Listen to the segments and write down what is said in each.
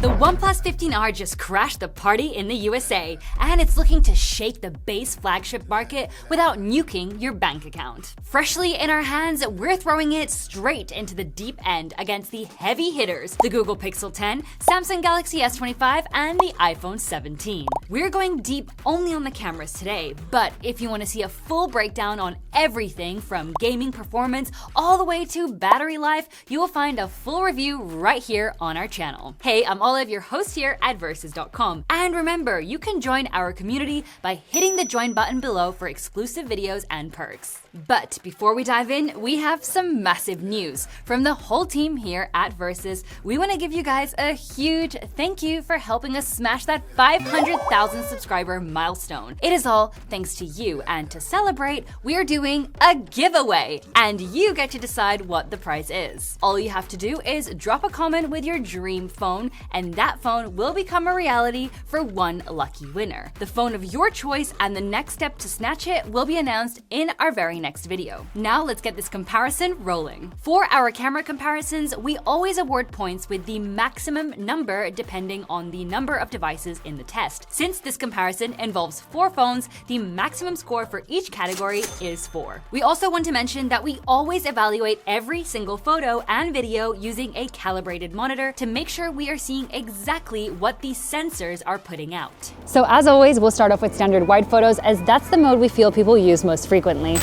The OnePlus 15R just crashed the party in the USA, and it's looking to shake the base flagship market without nuking your bank account. Freshly in our hands, we're throwing it straight into the deep end against the heavy hitters, the Google Pixel 10, Samsung Galaxy S25, and the iPhone 17. We're going deep only on the cameras today, but if you want to see a full breakdown on everything from gaming performance all the way to battery life, you will find a full review right here on our channel. Hey, I'm Olive, your host here at Versus.com. And remember, you can join our community by hitting the join button below for exclusive videos and perks. But before we dive in, we have some massive news. From the whole team here at Versus, we want to give you guys a huge thank you for helping us smash that 500,000 subscriber milestone. It is all thanks to you, and to celebrate, we are doing a giveaway, and you get to decide what the prize is. All you have to do is drop a comment with your dream phone, and that phone will become a reality for one lucky winner. The phone of your choice and the next step to snatch it will be announced in our very next video. Now let's get this comparison rolling. For our camera comparisons, we always award points with the maximum number depending on the number of devices in the test. Since this comparison involves 4 phones, the maximum score for each category is 4. We also want to mention that we always evaluate every single photo and video using a calibrated monitor to make sure we are seeing exactly what these sensors are putting out. So as always, we'll start off with standard wide photos, as that's the mode we feel people use most frequently.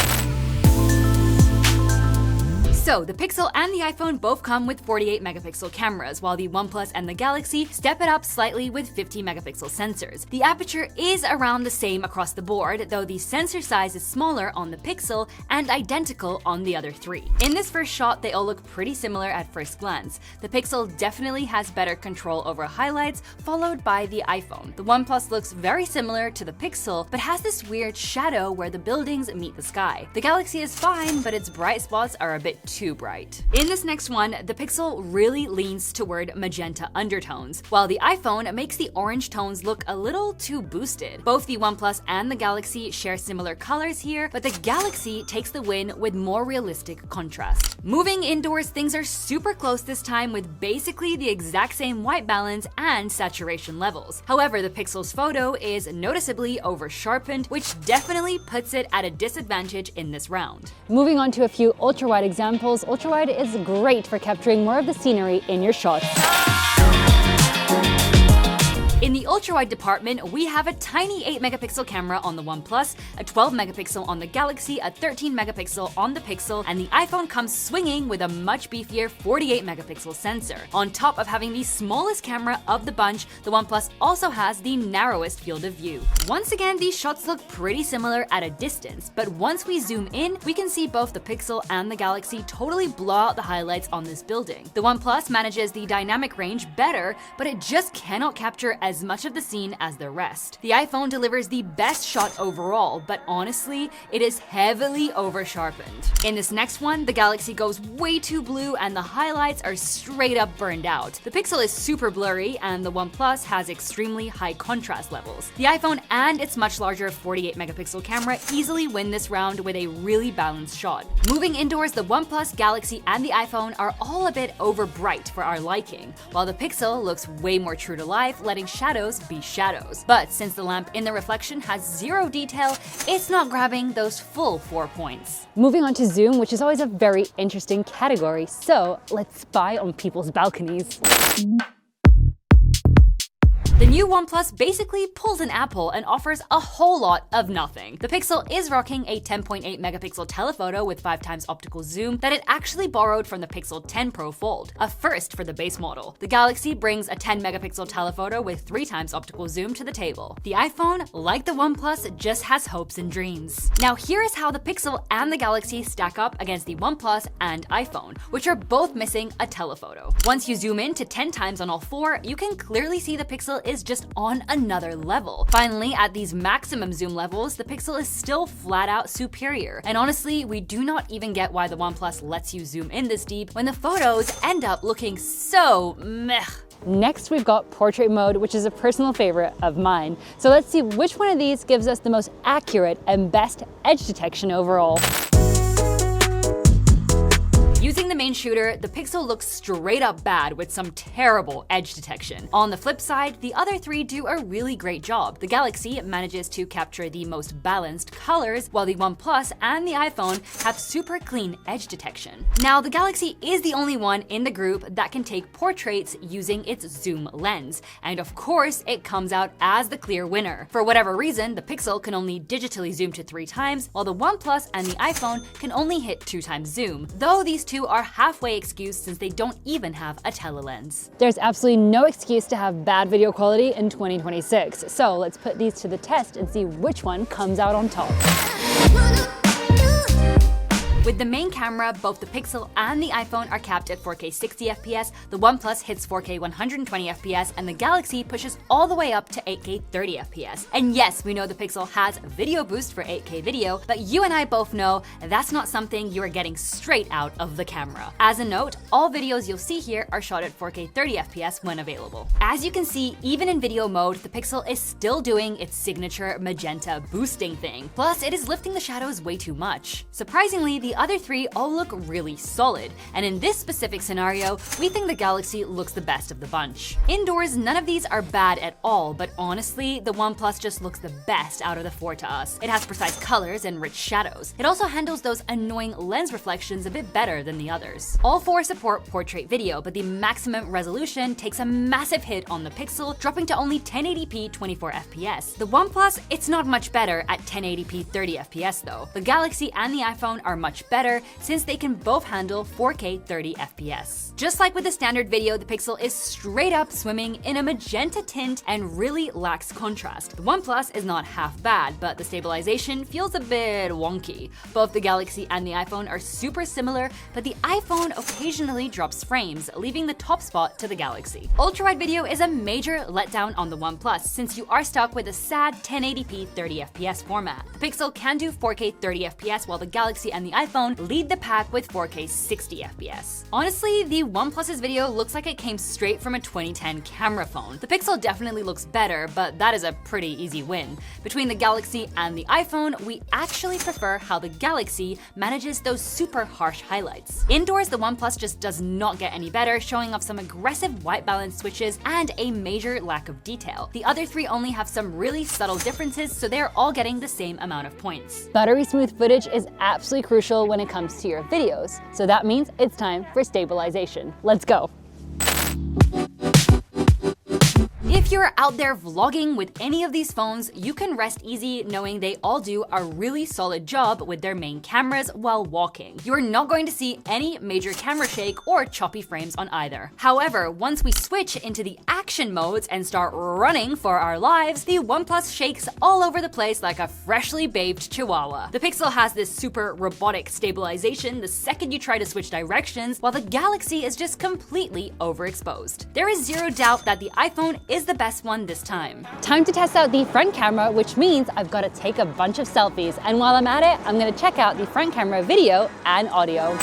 So, the Pixel and the iPhone both come with 48 megapixel cameras, while the OnePlus and the Galaxy step it up slightly with 50 megapixel sensors. The aperture is around the same across the board, though the sensor size is smaller on the Pixel and identical on the other 3. In this first shot, they all look pretty similar at first glance. The Pixel definitely has better control over highlights, followed by the iPhone. The OnePlus looks very similar to the Pixel, but has this weird shadow where the buildings meet the sky. The Galaxy is fine, but its bright spots are a bit too bright. In this next one, the Pixel really leans toward magenta undertones, while the iPhone makes the orange tones look a little too boosted. Both the OnePlus and the Galaxy share similar colors here, but the Galaxy takes the win with more realistic contrast. Moving indoors, things are super close this time with basically the exact same white balance and saturation levels. However, the Pixel's photo is noticeably over-sharpened, which definitely puts it at a disadvantage in this round. Moving on to a few ultra-wide examples, ultra-wide is great for capturing more of the scenery in your shots. In the ultra-wide department, we have a tiny 8 megapixel camera on the OnePlus, a 12 megapixel on the Galaxy, a 13 megapixel on the Pixel, and the iPhone comes swinging with a much beefier 48 megapixel sensor. On top of having the smallest camera of the bunch, the OnePlus also has the narrowest field of view. Once again, these shots look pretty similar at a distance, but once we zoom in, we can see both the Pixel and the Galaxy totally blow out the highlights on this building. The OnePlus manages the dynamic range better, but it just cannot capture as much of the scene as the rest. The iPhone delivers the best shot overall, but honestly, it is heavily over-sharpened. In this next one, the Galaxy goes way too blue and the highlights are straight up burned out. The Pixel is super blurry and the OnePlus has extremely high contrast levels. The iPhone and its much larger 48 megapixel camera easily win this round with a really balanced shot. Moving indoors, the OnePlus, Galaxy, and the iPhone are all a bit over bright for our liking, while the Pixel looks way more true to life, letting shadows be shadows. But since the lamp in the reflection has 0 detail, it's not grabbing those full 4 points. Moving on to zoom, which is always a very interesting category, so let's spy on people's balconies. The new OnePlus basically pulls an Apple and offers a whole lot of nothing. The Pixel is rocking a 10.8 megapixel telephoto with 5x optical zoom that it actually borrowed from the Pixel 10 Pro Fold, a first for the base model. The Galaxy brings a 10 megapixel telephoto with 3x optical zoom to the table. The iPhone, like the OnePlus, just has hopes and dreams. Now here is how the Pixel and the Galaxy stack up against the OnePlus and iPhone, which are both missing a telephoto. Once you zoom in to 10 times on all 4, you can clearly see the Pixel is just on another level. Finally, at these maximum zoom levels, the Pixel is still flat out superior. And honestly, we do not even get why the OnePlus lets you zoom in this deep when the photos end up looking so meh. Next, we've got portrait mode, which is a personal favorite of mine. So let's see which one of these gives us the most accurate and best edge detection overall. Using the main shooter, the Pixel looks straight up bad with some terrible edge detection. On the flip side, the other three do a really great job. The Galaxy manages to capture the most balanced colors, while the OnePlus and the iPhone have super clean edge detection. Now, the Galaxy is the only one in the group that can take portraits using its zoom lens, and of course, it comes out as the clear winner. For whatever reason, the Pixel can only digitally zoom to 3 times, while the OnePlus and the iPhone can only hit 2 times zoom, though these two are halfway excused since they don't even have a telelens. There's absolutely no excuse to have bad video quality in 2026, so let's put these to the test and see which one comes out on top. With the main camera, both the Pixel and the iPhone are capped at 4K 60fps, the OnePlus hits 4K 120fps, and the Galaxy pushes all the way up to 8K 30fps. And yes, we know the Pixel has video boost for 8K video, but you and I both know that's not something you are getting straight out of the camera. As a note, all videos you'll see here are shot at 4K 30fps when available. As you can see, even in video mode, the Pixel is still doing its signature magenta boosting thing. Plus, it is lifting the shadows way too much. Surprisingly, the other three all look really solid, and in this specific scenario, we think the Galaxy looks the best of the bunch. Indoors, none of these are bad at all, but honestly, the OnePlus just looks the best out of the 4 to us. It has precise colors and rich shadows. It also handles those annoying lens reflections a bit better than the others. All 4 support portrait video, but the maximum resolution takes a massive hit on the Pixel, dropping to only 1080p 24fps. The OnePlus, it's not much better at 1080p 30fps though. The Galaxy and the iPhone are much better since they can both handle 4K 30fps. Just like with the standard video, the Pixel is straight up swimming in a magenta tint and really lacks contrast. The OnePlus is not half bad, but the stabilization feels a bit wonky. Both the Galaxy and the iPhone are super similar, but the iPhone occasionally drops frames, leaving the top spot to the Galaxy. Ultra-wide video is a major letdown on the OnePlus since you are stuck with a sad 1080p 30fps format. The Pixel can do 4K 30fps while the Galaxy and the iPhone lead the pack with 4K 60fps. Honestly, the OnePlus's video looks like it came straight from a 2010 camera phone. The Pixel definitely looks better, but that is a pretty easy win. Between the Galaxy and the iPhone, we actually prefer how the Galaxy manages those super harsh highlights. Indoors, the OnePlus just does not get any better, showing off some aggressive white balance switches and a major lack of detail. The other three only have some really subtle differences, so they're all getting the same amount of points. Buttery smooth footage is absolutely crucial when it comes to your videos, so that means it's time for stabilization. Let's go. If you're out there vlogging with any of these phones, you can rest easy knowing they all do a really solid job with their main cameras while walking. You're not going to see any major camera shake or choppy frames on either. However, once we switch into the action modes and start running for our lives, the OnePlus shakes all over the place like a freshly bathed chihuahua. The Pixel has this super robotic stabilization the second you try to switch directions, while the Galaxy is just completely overexposed. There is zero doubt that the iPhone is the best one this time. Time to test out the front camera, which means I've got to take a bunch of selfies. And while I'm at it, I'm going to check out the front camera video and audio.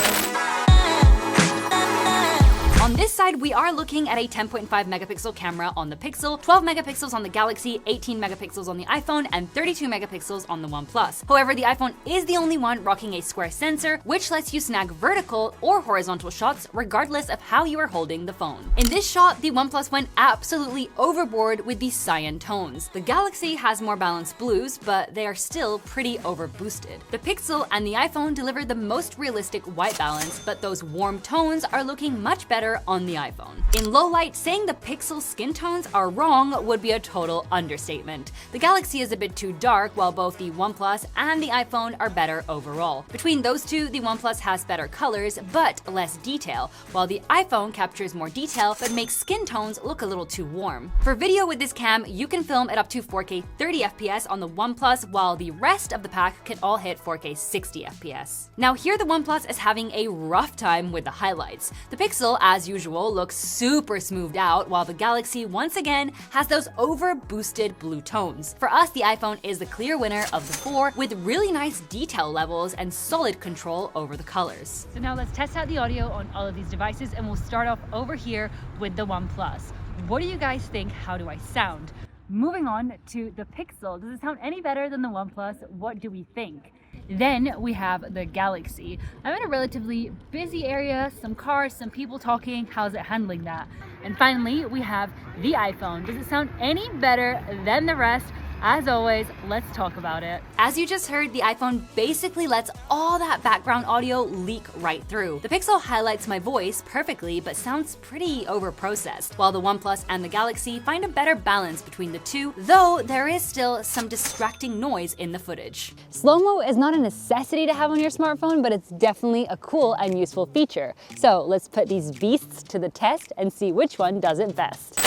On this side, we are looking at a 10.5 megapixel camera on the Pixel, 12 megapixels on the Galaxy, 18 megapixels on the iPhone, and 32 megapixels on the OnePlus. However, the iPhone is the only one rocking a square sensor, which lets you snag vertical or horizontal shots regardless of how you are holding the phone. In this shot, the OnePlus went absolutely overboard with the cyan tones. The Galaxy has more balanced blues, but they are still pretty overboosted. The Pixel and the iPhone deliver the most realistic white balance, but those warm tones are looking much better on the iPhone. In low light, saying the Pixel skin tones are wrong would be a total understatement. The Galaxy is a bit too dark, while both the OnePlus and the iPhone are better overall. Between those two, the OnePlus has better colors, but less detail, while the iPhone captures more detail, but makes skin tones look a little too warm. For video with this cam, you can film at up to 4K 30fps on the OnePlus, while the rest of the pack can all hit 4K 60fps. Now here the OnePlus is having a rough time with the highlights. The Pixel, as usual, looks super smoothed out, while the Galaxy once again has those over boosted blue tones. For us, the iPhone is the clear winner of the four, with really nice detail levels and solid control over the colors. So now let's test out the audio on all of these devices, and we'll start off over here with the OnePlus. What do you guys think? How do I sound? Moving on to the Pixel, does it sound any better than the OnePlus? What do we think? Then we have the Galaxy. I'm in a relatively busy area, some cars, some people talking. How's it handling that? And finally, we have the iPhone. Does it sound any better than the rest? As always, let's talk about it. As you just heard, the iPhone basically lets all that background audio leak right through. The Pixel highlights my voice perfectly, but sounds pretty overprocessed, while the OnePlus and the Galaxy find a better balance between the two, though there is still some distracting noise in the footage. Slow-mo is not a necessity to have on your smartphone, but it's definitely a cool and useful feature. So let's put these beasts to the test and see which one does it best.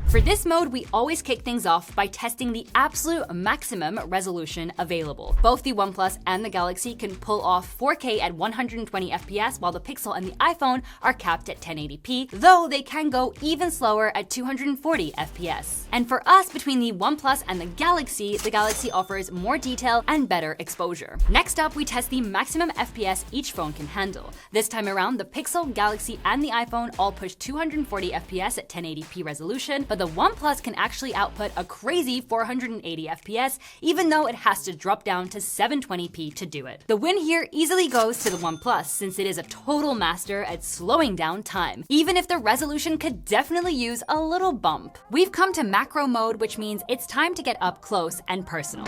For this mode, we always kick things off by testing the absolute maximum resolution available. Both the OnePlus and the Galaxy can pull off 4K at 120 FPS, while the Pixel and the iPhone are capped at 1080p, though they can go even slower at 240 FPS. And for us, between the OnePlus and the Galaxy offers more detail and better exposure. Next up, we test the maximum FPS each phone can handle. This time around, the Pixel, Galaxy, and the iPhone all push 240 FPS at 1080p resolution, but the OnePlus can actually output a crazy 480 FPS, even though it has to drop down to 720p to do it. The win here easily goes to the OnePlus, since it is a total master at slowing down time, even if the resolution could definitely use a little bump. We've come to macro mode, which means it's time to get up close and personal.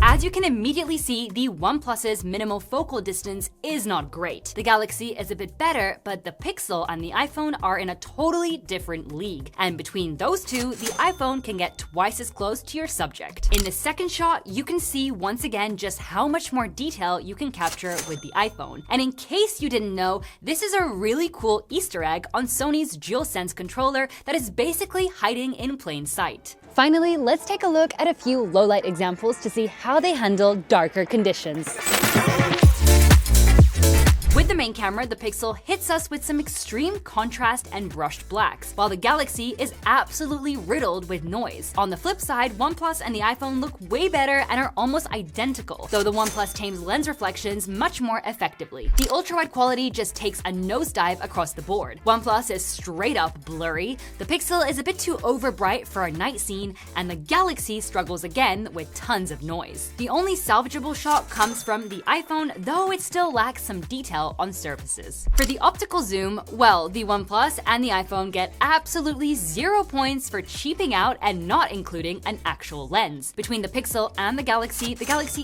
As you can immediately see, the OnePlus's minimal focal distance is not great. The Galaxy is a bit better, but the Pixel and the iPhone are in a totally different league. And between those two, the iPhone can get twice as close to your subject. In the second shot, you can see once again just how much more detail you can capture with the iPhone. And in case you didn't know, this is a really cool Easter egg on Sony's DualSense controller that is basically hiding in plain sight. Finally, let's take a look at a few low-light examples to see how they handle darker conditions. With the main camera, the Pixel hits us with some extreme contrast and brushed blacks, while the Galaxy is absolutely riddled with noise. On the flip side, OnePlus and the iPhone look way better and are almost identical, though the OnePlus tames lens reflections much more effectively. The ultra-wide quality just takes a nosedive across the board. OnePlus is straight up blurry, the Pixel is a bit too overbright for a night scene, and the Galaxy struggles again with tons of noise. The only salvageable shot comes from the iPhone, though it still lacks some detail on surfaces. For the optical zoom, well, the OnePlus and the iPhone get absolutely 0 points for cheaping out and not including an actual lens. Between the Pixel and the Galaxy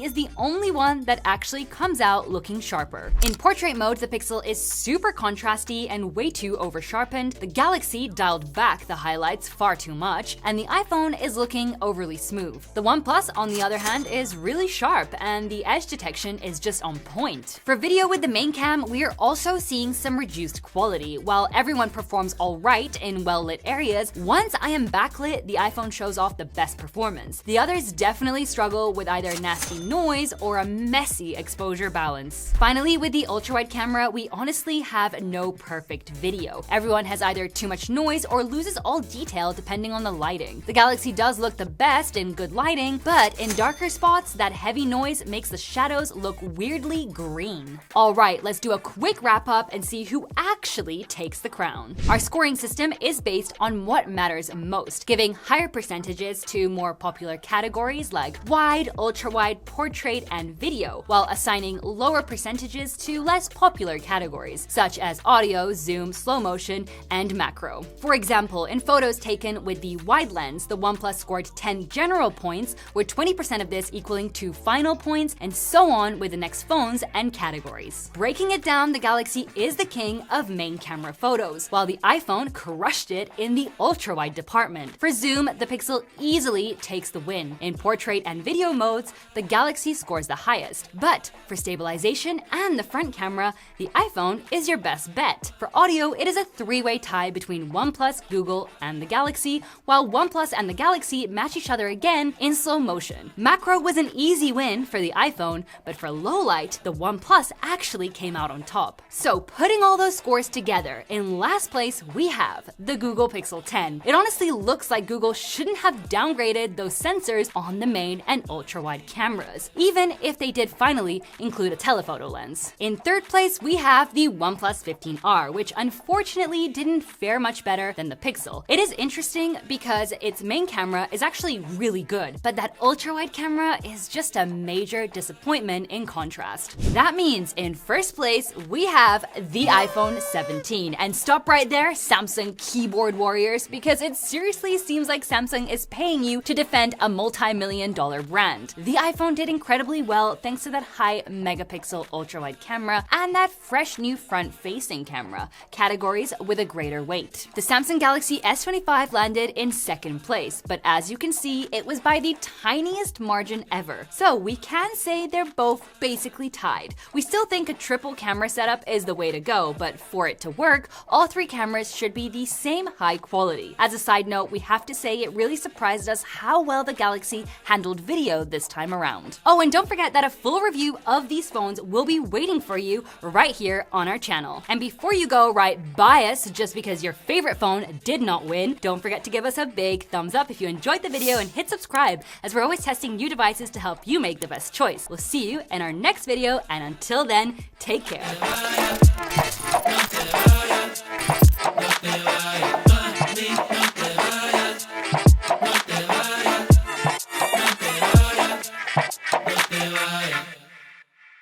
is the only one that actually comes out looking sharper. In portrait mode, the Pixel is super contrasty and way too over-sharpened, the Galaxy dialed back the highlights far too much, and the iPhone is looking overly smooth. The OnePlus, on the other hand, is really sharp, and the edge detection is just on point. For video with the main cam, we are also seeing some reduced quality. While everyone performs alright in well-lit areas, once I am backlit, the iPhone shows off the best performance. The others definitely struggle with either nasty noise or a messy exposure balance. Finally, with the ultra-wide camera, we honestly have no perfect video. Everyone has either too much noise or loses all detail depending on the lighting. The Galaxy does look the best in good lighting, but in darker spots, that heavy noise makes the shadows look weirdly green. Alright, let's do a quick wrap up and see who actually takes the crown. Our scoring system is based on what matters most, giving higher percentages to more popular categories like wide, ultra-wide, portrait, and video, while assigning lower percentages to less popular categories, such as audio, zoom, slow motion, and macro. For example, in photos taken with the wide lens, the OnePlus scored 10 general points, with 20% of this equaling 2 final points, and so on with the next phones and categories. Breaking it down, the Galaxy is the king of main camera photos, while the iPhone crushed it in the ultra-wide department. For zoom, the Pixel easily takes the win. In portrait and video modes, the Galaxy scores the highest. But for stabilization and the front camera, the iPhone is your best bet. For audio, it is a three-way tie between OnePlus, Google, and the Galaxy, while OnePlus and the Galaxy match each other again in slow motion. Macro was an easy win for the iPhone, but for low light, the OnePlus actually came out out on top. So putting all those scores together, in last place we have the Google Pixel 10. It honestly looks like Google shouldn't have downgraded those sensors on the main and ultra-wide cameras, even if they did finally include a telephoto lens. In third place we have the OnePlus 15R, which unfortunately didn't fare much better than the Pixel. It is interesting because its main camera is actually really good, but that ultra-wide camera is just a major disappointment in contrast. That means in first place we have the iPhone 17. And stop right there, Samsung keyboard warriors, because it seriously seems like Samsung is paying you to defend a multi-million-dollar brand. The iPhone did incredibly well thanks to that high megapixel ultra-wide camera and that fresh new front-facing camera, categories with a greater weight. The Samsung Galaxy S25 landed in second place, but as you can see, it was by the tiniest margin ever. So we can say they're both basically tied. We still think a triple camera setup is the way to go, but for it to work, all three cameras should be the same high quality. As a side note, we have to say it really surprised us how well the Galaxy handled video this time around. Oh, and don't forget that a full review of these phones will be waiting for you right here on our channel. And before you go right bias just because your favorite phone did not win, don't forget to give us a big thumbs up if you enjoyed the video and hit subscribe, as we're always testing new devices to help you make the best choice. We'll see you in our next video, and until then, take care.